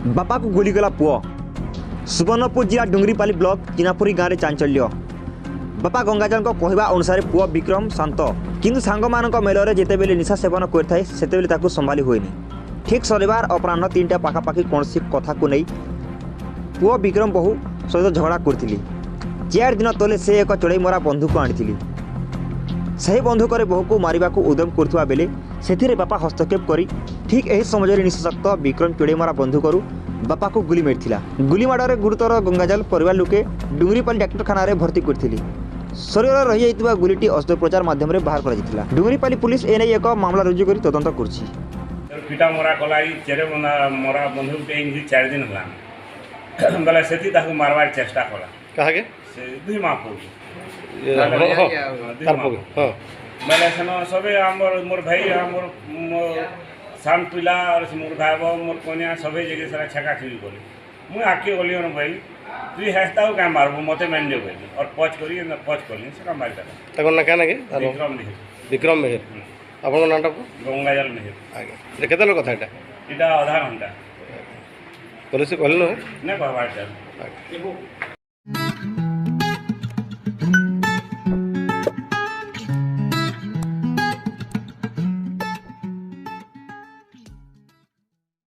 बापा को गुलीगला पुओ सुवर्णपुर जिला डुंगरीपाली ब्लॉक चिनापुरी गाँव में चांचल्य बापा गंगाजल कहवा अनुसार पुओ विक्रम शांत किंतु सांग मान मेल जितेबले निशा सेवन करते संभाली हुए ठीक शनिवार अपराह 3टा पाखापाखि कौन कथा को नहीं पुओ विक्रम बहु सहित झगड़ा करी 4 दिन तले से एक चढ़ई मरा बंधुक आनी सही बंधुक बहु को मारे उद्यम करुवा बेले से बापा हस्तक्षेप करी ठीक यही समय निशाशक्त विक्रम चढ़ई मरा बंधुक बापा को गुली मारी गुली माड़े गुरुतर गंगाजल परिवार लोके डुंगरीपाली डाक्तखाना भर्ती करथिली शरीर रही गुलीटी अस्त्रोपचार माध्यम बाहर कर डुंगरीपाली पुलिस एने एक मामला रुजु कर तदंत कर पिटा मरा कला चेरे मरा बंधुक 4 दिन है बोले से मारवार चेष्टा कला कहा से दुई माँ पुर बोले सेन सबे मोर भाई मोर सान पिला और मोर भाई मोर कन्या सबे जगह सारा छेका छुई गली मुझे आके गली भाई तुई हेस्ता क्या मारबू मत मान दे भाई और पच करी से मारिदेला ना क्या विक्रम मेहर विक्रम मेहर आप नाटा गंगाजल मेहर आगे केते लोग कथा इटा आधा घंटा पुलिस कहल ना कहबार